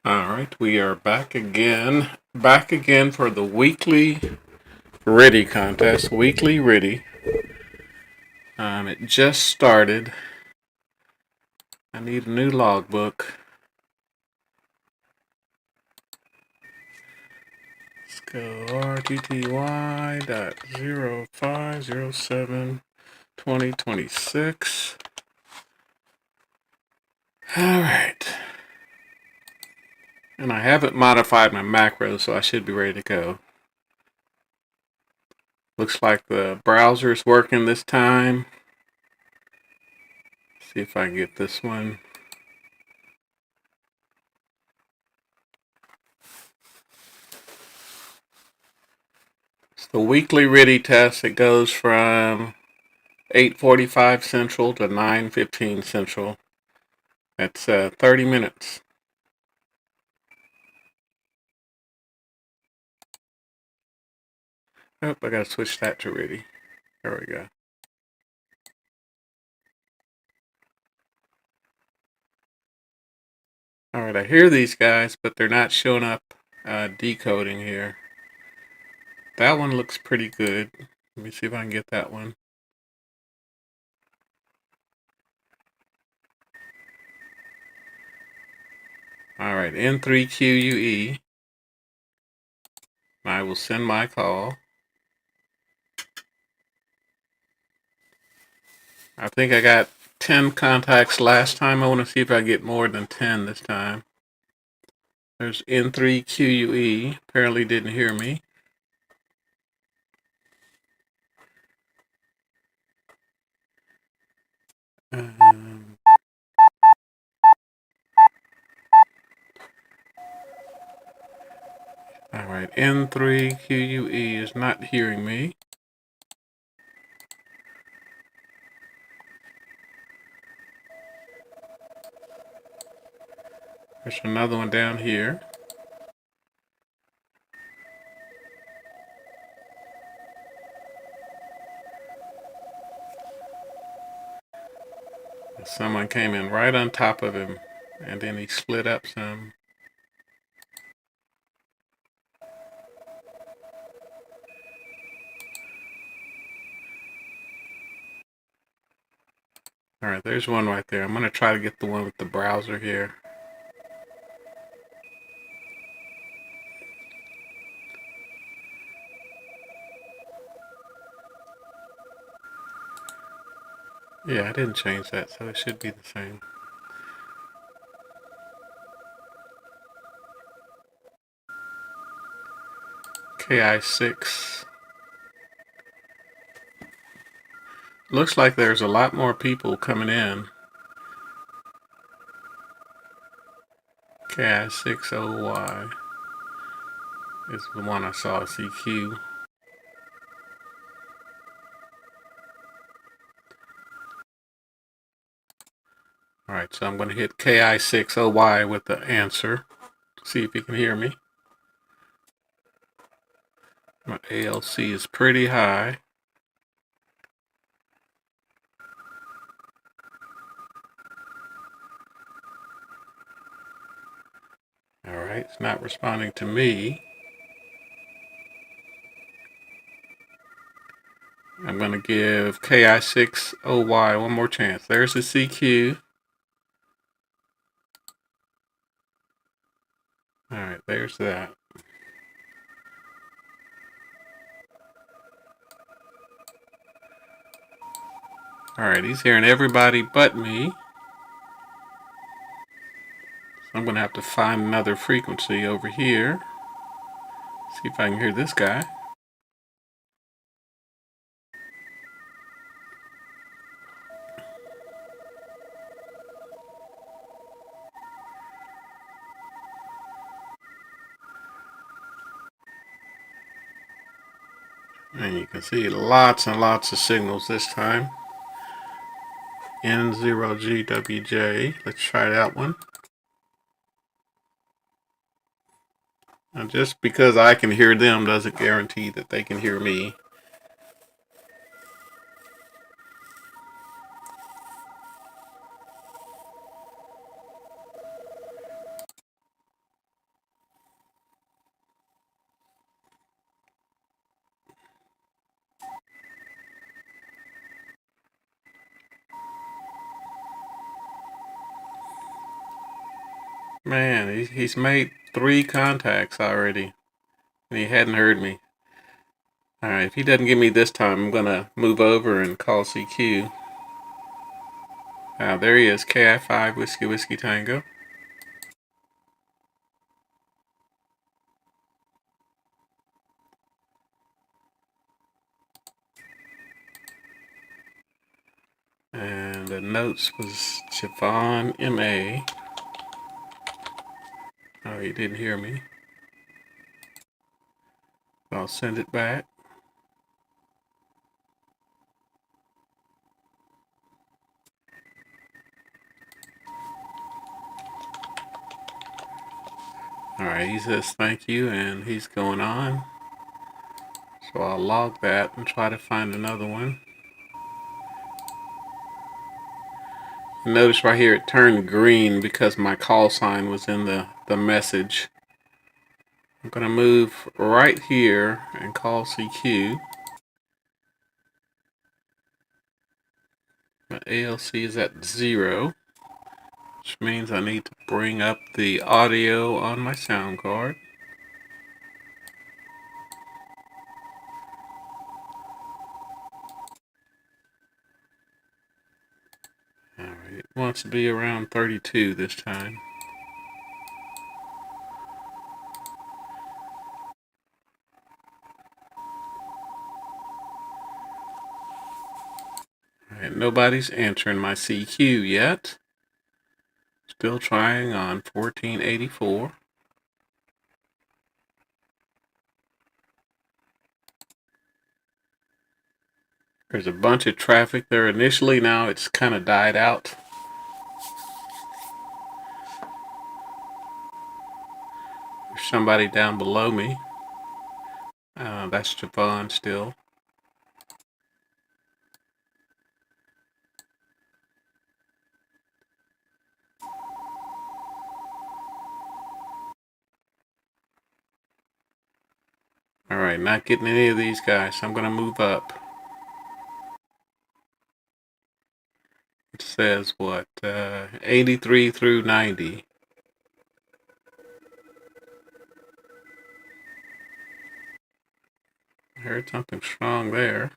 Alright, we are back again for the weekly RTTY contest. Weekly RTTY. It just started. I need a new logbook. Let's go RTTY.0507-2026. Alright. And I haven't modified my macros, so I should be ready to go. Looks like the browser's working this time. See if I can get this one. It's the weekly RTTY test. It goes from 8:45 Central to 9:15 Central. That's 30 minutes. Oh, I gotta switch that to RTTY. There we go. Alright, I hear these guys, but they're not showing up decoding here. That one looks pretty good. Let me see if I can get that one. Alright, N3QUE. I will send my call. I think I got 10 contacts last time. I want to see if I get more than 10 this time. There's N3QUE. Apparently didn't hear me. Alright, N3QUE is not hearing me. There's another one down here. Someone came in right on top of him, and then he split up some. Alright, there's one right there. I'm going to try to get the one with the browser here. Yeah, I didn't change that, so it should be the same. KI6. Looks like there's a lot more people coming in. KI6OY is the one I saw, CQ. Alright, so I'm going to hit KI6OY with the answer. See if you can hear me. My ALC is pretty high. Alright, it's not responding to me. I'm going to give KI6OY one more chance. There's the CQ. Alright, there's that. Alright, he's hearing everybody but me. So I'm going to have to find another frequency over here. See if I can hear this guy. And you can see lots and lots of signals this time. N0GWJ. Let's try that one. Now, just because I can hear them doesn't guarantee that they can hear me. Man, he's made 3 contacts already. And he hadn't heard me. Alright, if he doesn't get me this time, I'm going to move over and call CQ. There he is, KI5 Whiskey Whiskey Tango. And the notes was Javon MA. Oh, he didn't hear me. I'll send it back. Alright, he says thank you and he's going on. So I'll log that and try to find another one. Notice right here it turned green because my call sign was in the message. I'm going to move right here and call CQ. My ALC is at 0, which means I need to bring up the audio on my sound card. Alright, it wants to be around 32 this time. Alright, nobody's answering my CQ yet. Still trying on 1484. There's a bunch of traffic there initially. Now it's kind of died out. There's somebody down below me. That's Javon still. Alright, not getting any of these guys, so I'm going to move up. It says what? 83 through 90. I heard something strong there.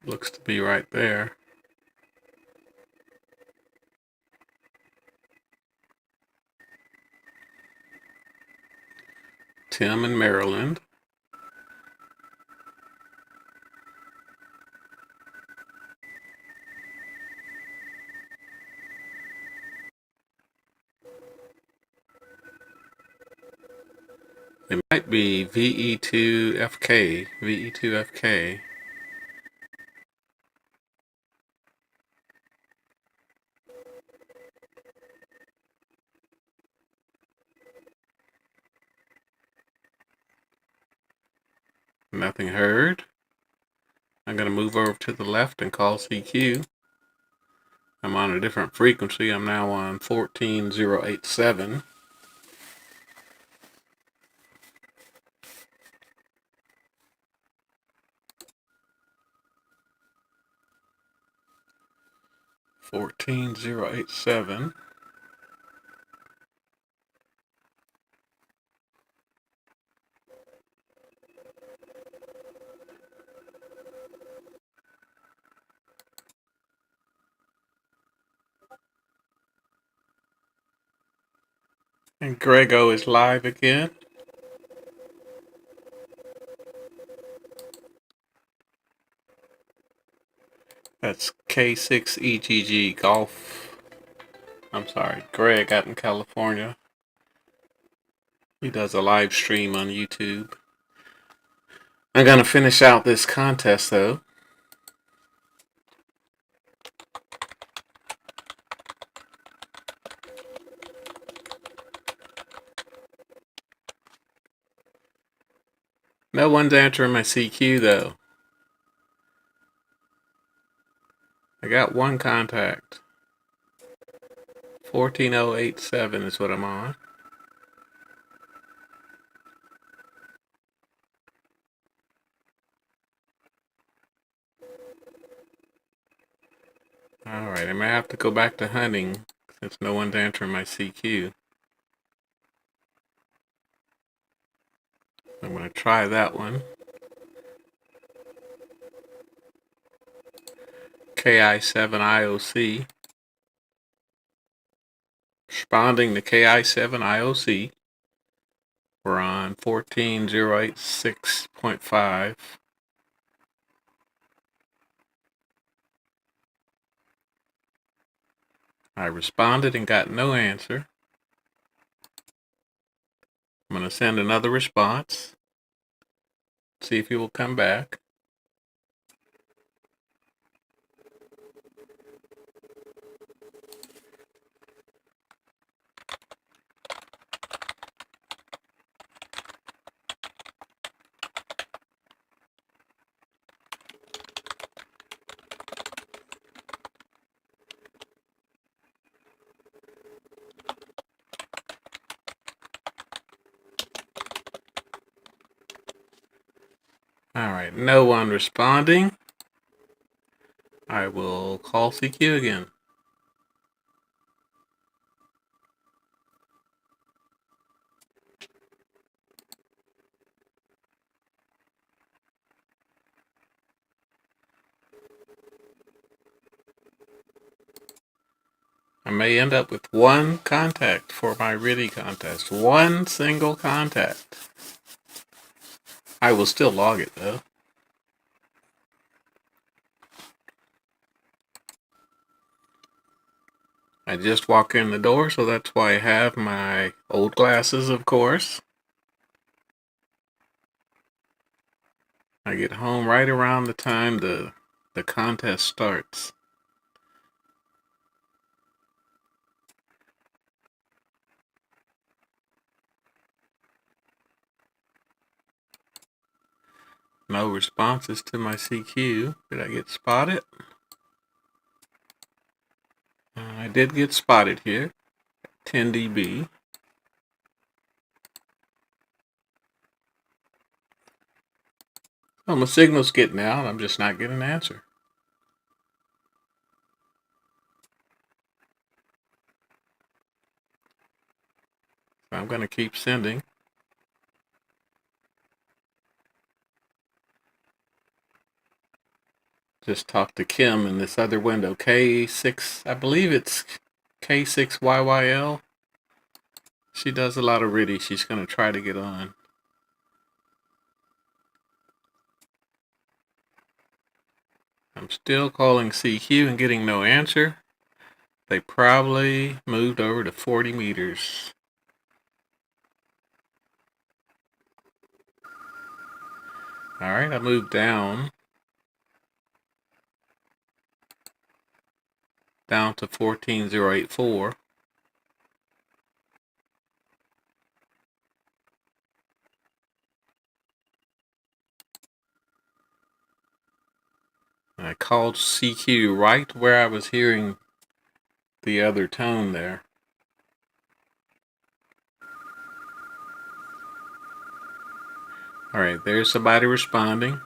Looks to be right there. Tim in Maryland. It might be VE2FK. VE2FK. Nothing heard. I'm going to move over to the left and call CQ. I'm on a different frequency. I'm now on 14087. $14,087. And Grego is live again. That's K6EGG Golf. I'm sorry, Greg out in California. He does a live stream on YouTube. I'm gonna finish out this contest though. No one's answering my CQ though. I got one contact. 14087 is what I'm on. Alright, I may have to go back to hunting since no one's answering my CQ. I'm going to try that one. KI7IOC. Responding to KI7IOC. We're on 14086.5. I responded and got no answer. I'm going to send another response. See if he will come back. Alright, no one responding. I will call CQ again. I may end up with one contact for my RTTY contest. One single contact. I will still log it though. I just walked in the door, so that's why I have my old glasses, of course. I get home right around the time the contest starts. No responses to my CQ. Did I get spotted? I did get spotted here. 10 dB. Oh, my signal's getting out. I'm just not getting an answer. So I'm going to keep sending. Just talked to Kim in this other window. K6, I believe it's K6YYL. She does a lot of RTTY. She's going to try to get on. I'm still calling CQ and getting no answer. They probably moved over to 40 meters. Alright, I moved down to 14084. I called CQ right where I was hearing the other tone there. Alright, there's somebody responding.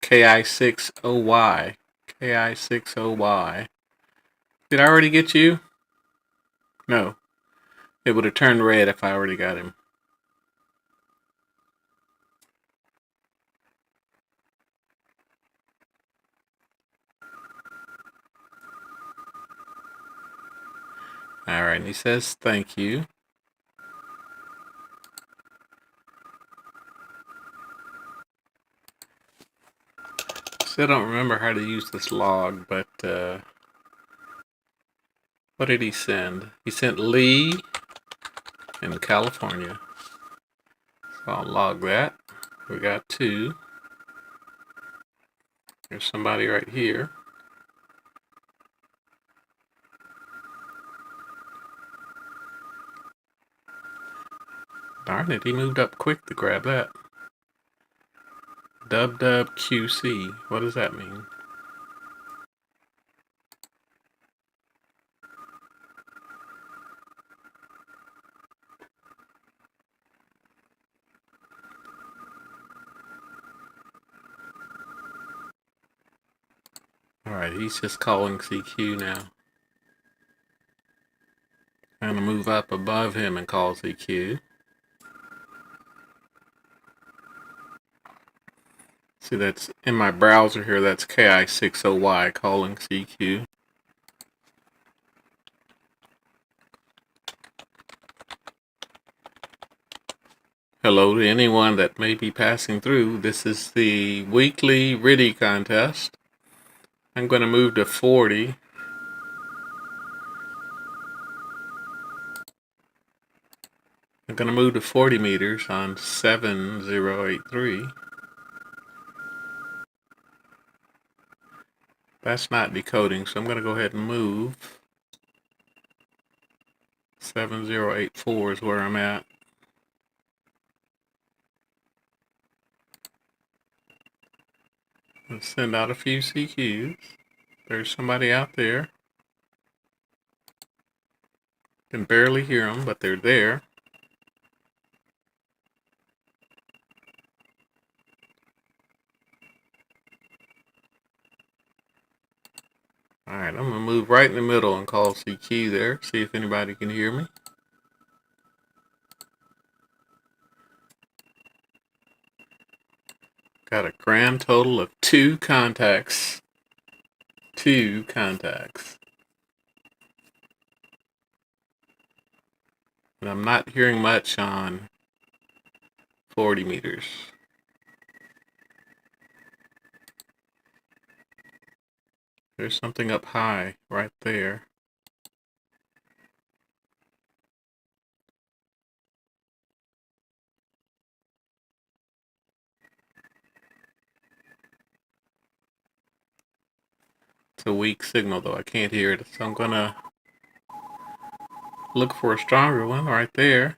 KI60Y. KI60Y. Did I already get you? No. It would have turned red if I already got him. Alright, and he says thank you. Still don't remember how to use this log, but what did he send? He sent Lee in California. So I'll log that. We got 2. There's somebody right here. Darn it, he moved up quick to grab that. QC. What does that mean? Alright, he's just calling CQ now. I'm going to move up above him and call CQ. See, that's in my browser here, that's KI60Y calling CQ. Hello to anyone that may be passing through. This is the weekly RTTY contest. I'm going to move to 40. I'm going to move to 40 meters on 7083. That's not decoding, so I'm going to go ahead and move. 7084 is where I'm at. Let's send out a few CQs. There's somebody out there. Can barely hear them, but they're there. Alright, I'm going to move right in the middle and call CQ there. See if anybody can hear me. Got a grand total of 2 contacts. 2 contacts. And I'm not hearing much on 40 meters. There's something up high right there. It's a weak signal though, I can't hear it, so I'm gonna look for a stronger one right there.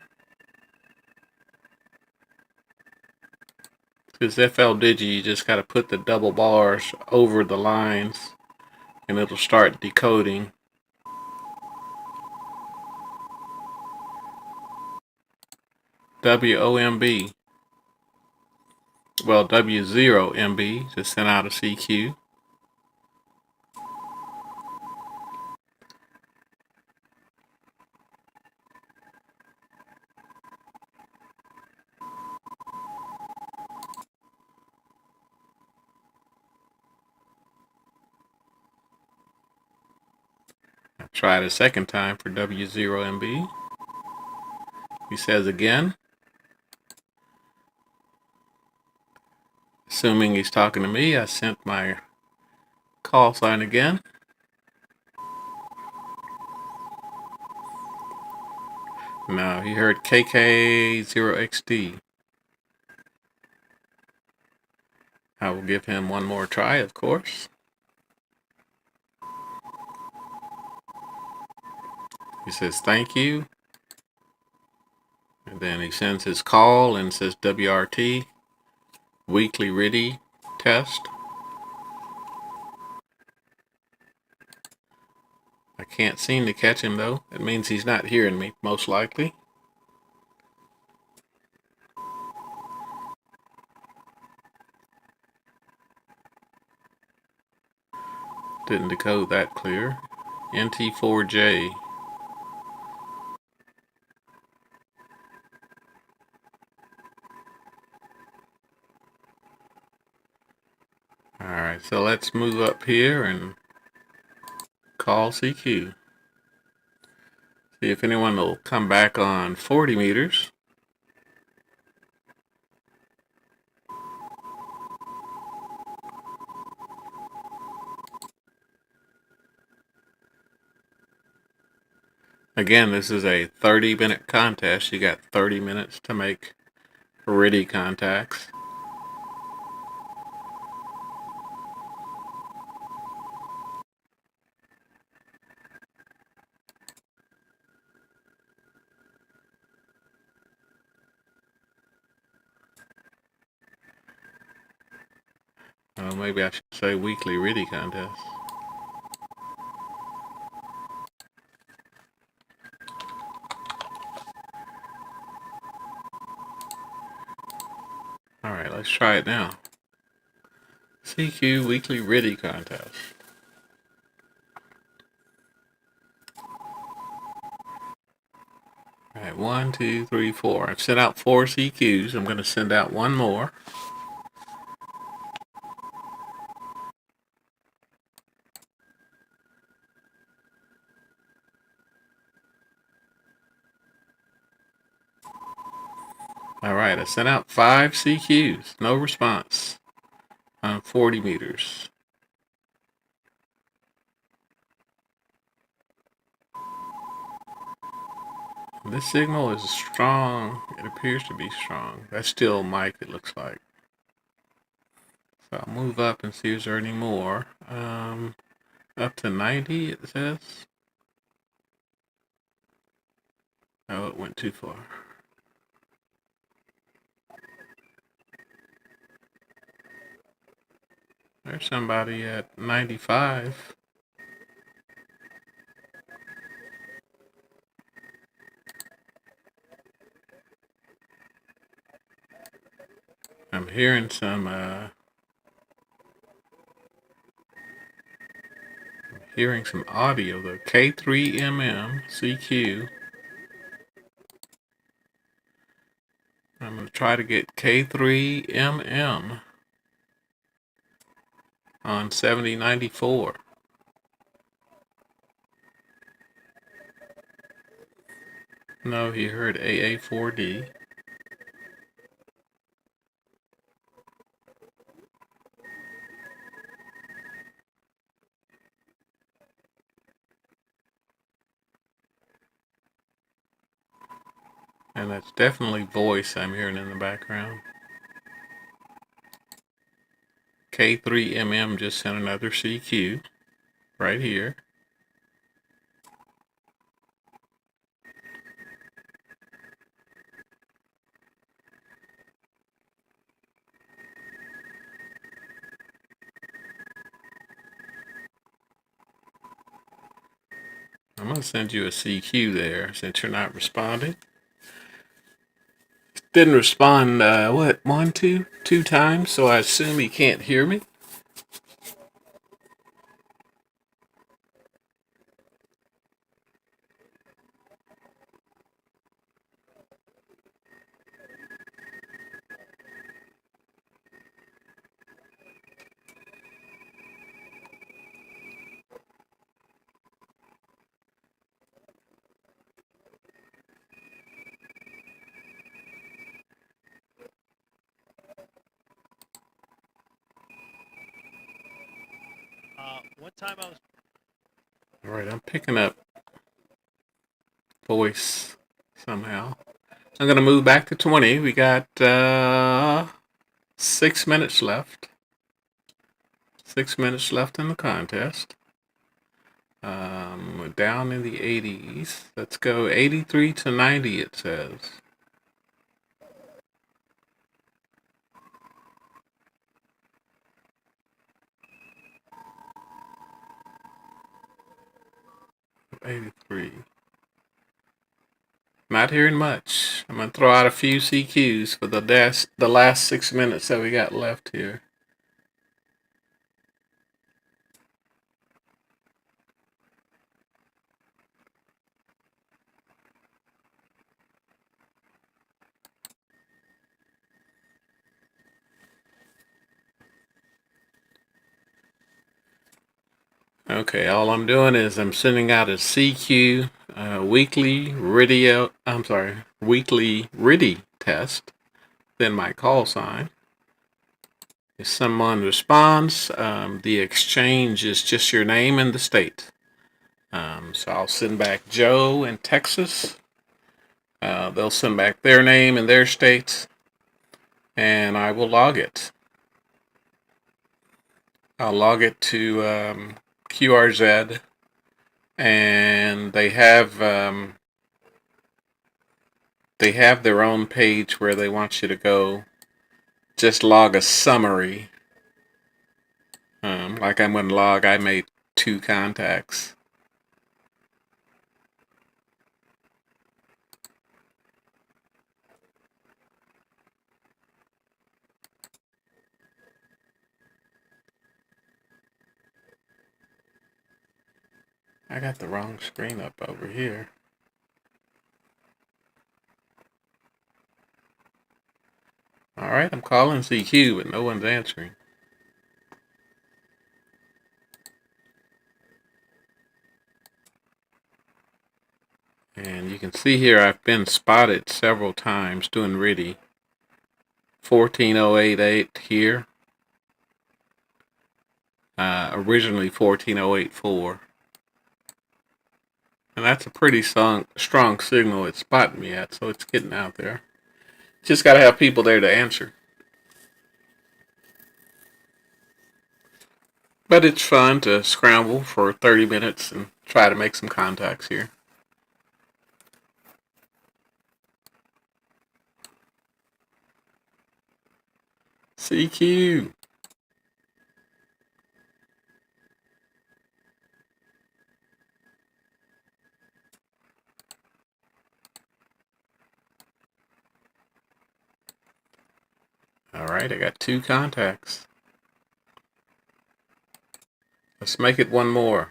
Because FLDigi, you just gotta put the double bars over the lines and it'll start decoding. WOMB. Well, W0MB just sent out a CQ. I tried a second time for W0MB. He says again. Assuming he's talking to me, I sent my call sign again. No, he heard KK0XD. I will give him one more try, of course. He says thank you. And then he sends his call and says WRT, weekly RTTY test. I can't seem to catch him though. It means he's not hearing me, most likely. Didn't decode that clear. NT4J. Alright, so let's move up here and call CQ. See if anyone will come back on 40 meters. Again, this is a 30-minute contest. You got 30 minutes to make RTTY contacts. Maybe I should say weekly RTTY contest. Alright, let's try it now. CQ weekly RTTY contest. Alright, 1, 2, 3, 4. I've sent out 4 CQs. I'm going to send out one more. Alright, I sent out 5 CQs. No response on 40 meters. This signal is strong. It appears to be strong. That's still mic, it looks like. So I'll move up and see if there's any more. Up to 90, it says. Oh, it went too far. There's somebody at 95. I'm hearing some audio though. K3MM CQ. I'm going to try to get K3MM on 7094. No, he heard AA4D. And that's definitely voice I'm hearing in the background. K3MM just sent another CQ right here. I'm going to send you a CQ there since you're not responding. Didn't respond, two times, so I assume he can't hear me. One time I was. All right, I'm picking up voice somehow. I'm going to move back to 20. We got 6 minutes left. 6 minutes left in the contest. We're down in the 80s. Let's go 83 to 90, it says. '83. Not hearing much. I'm going to throw out a few CQs for the last 6 minutes that we got left here. Okay, all I'm doing is I'm sending out a CQ weekly RTTY test, then my call sign. If someone responds, the exchange is just your name and the state. So I'll send back Joe in Texas. They'll send back their name and their states, and I will log it. I'll log it to QRZ, and they have their own page where they want you to go. Just log a summary. Like I'm going to log, I made 2 contacts. I got the wrong screen up over here. Alright, I'm calling CQ, but no one's answering. And you can see here I've been spotted several times doing RTTY. 14088 here. Originally 14084. And that's a pretty strong signal it's spotting me at, so it's getting out there. Just got to have people there to answer. But it's fun to scramble for 30 minutes and try to make some contacts here. CQ. Alright, I got 2 contacts. Let's make it one more.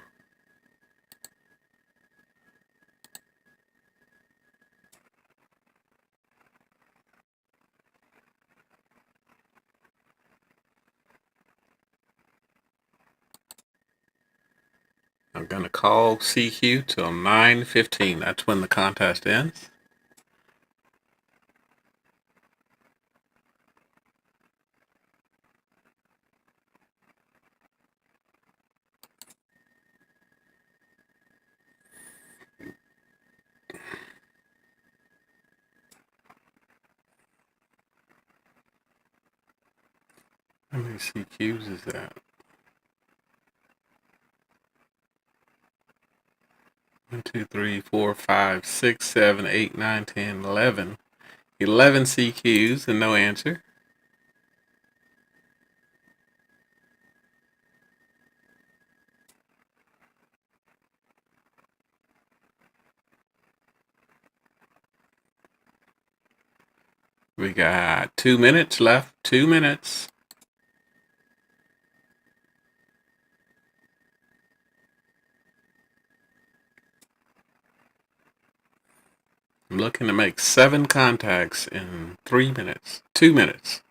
I'm going to call CQ till 9:15. That's when the contest ends. How many CQs is that? 1, 2, 3, 4, 5, 6, 7, 8, 9, 10, 11. 11 CQs and no answer. We got 2 minutes left. 2 minutes. I'm looking to make 7 contacts in 3 minutes. 2 minutes.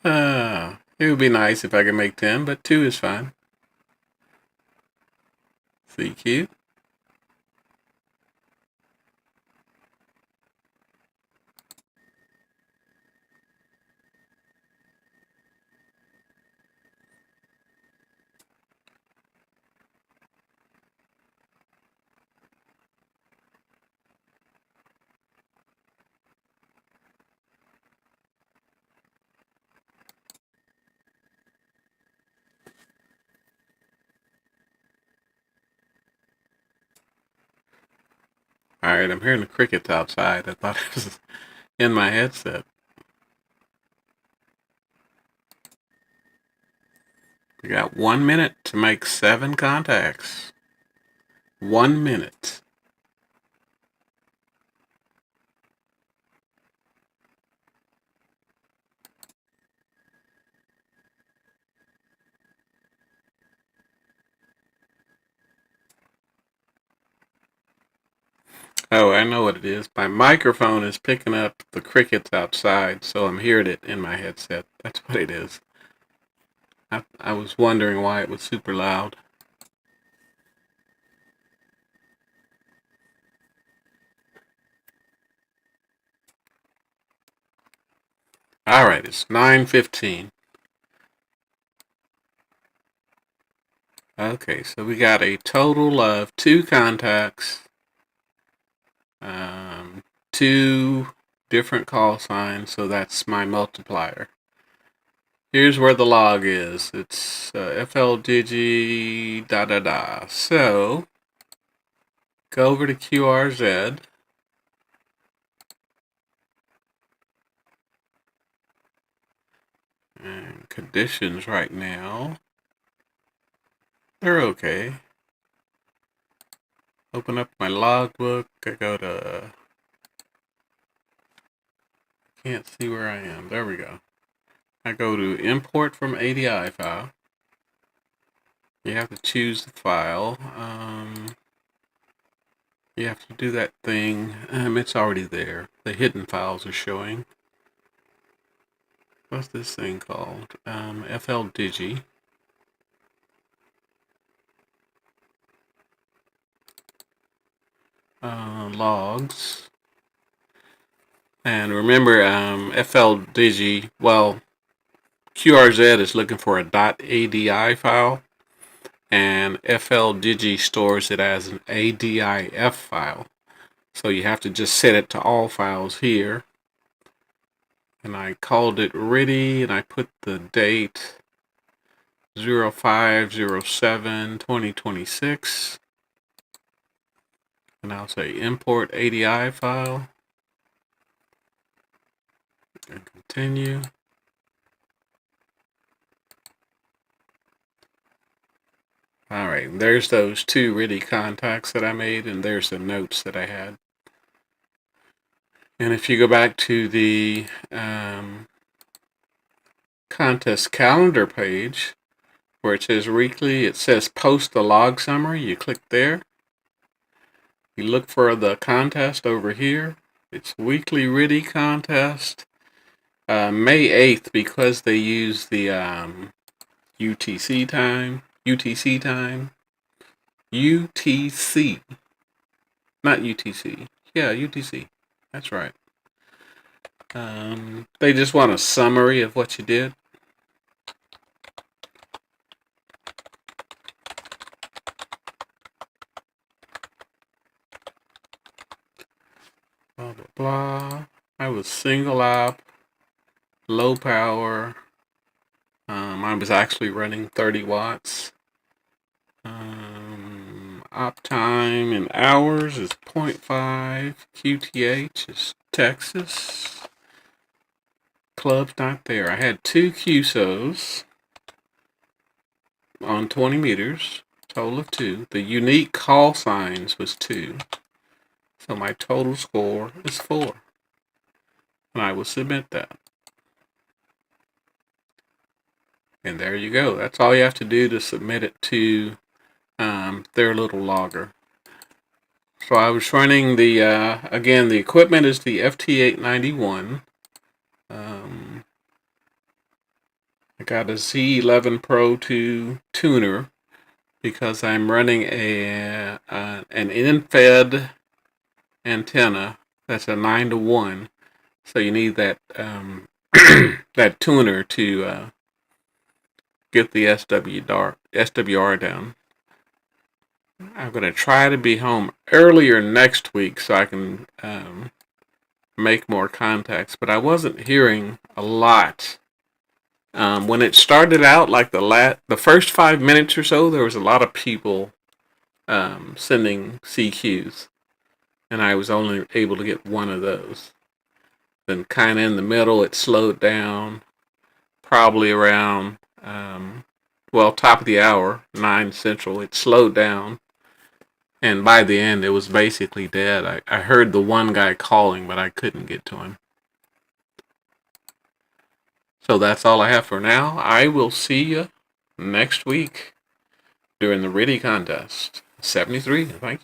It would be nice if I could make 10, but 2 is fine. CQ. Alright, I'm hearing the crickets outside. I thought it was in my headset. We got 1 minute to make 7 contacts. 1 minute. Oh, I know what it is. My microphone is picking up the crickets outside, so I'm hearing it in my headset. That's what it is. I was wondering why it was super loud. Alright, it's 9:15. Okay, so we got a total of 2 contacts, 2 different call signs, so that's my multiplier. Here's where the log is. It's FLDG da da da. So go over to QRZ. And conditions right now, they're okay. Open up my logbook. I go to, can't see where I am. There we go. I go to import from ADI file. You have to choose the file. You have to do that thing. It's already there. The hidden files are showing. What's this thing called? FLDigi. Logs. And remember, FLDigi, well, QRZ is looking for a .ADI file, and FLDigi stores it as an ADIF file. So you have to just set it to all files here. And I called it ready, and I put the date 05/07/2026. And I'll say import ADI file. And continue. Alright, there's those 2 ready contacts that I made, and there's the notes that I had. And if you go back to the contest calendar page, where it says weekly, it says post the log summary. You click there. You look for the contest over here. It's weekly ready contest. May 8th, because they use the UTC time. UTC. Not UTC. Yeah, UTC. That's right. They just want a summary of what you did. Blah, blah, blah. I was single op, low power. I was actually running 30 watts. Op time in hours is 0.5. QTH is Texas. Club's not there. I had 2 QSOs on 20 meters. Total of 2. The unique call signs was 2. So my total score is 4. And I will submit that. And there you go. That's all you have to do to submit it to their little logger. So I was running the, again, the equipment is the FT891. I got a Z-11Pro II tuner because I'm running an endfed antenna that's a 9-to-1. So you need that that tuner to get the SWR down. I'm going to try to be home earlier next week so I can make more contacts, but I wasn't hearing a lot. When it started out, like the first 5 minutes or so, there was a lot of people sending CQs, and I was only able to get one of those. Then kind of in the middle, it slowed down, probably around, top of the hour, 9 Central, it slowed down. And by the end, it was basically dead. I heard the one guy calling, but I couldn't get to him. So that's all I have for now. I will see you next week during the RTTY contest. 73. Thank you.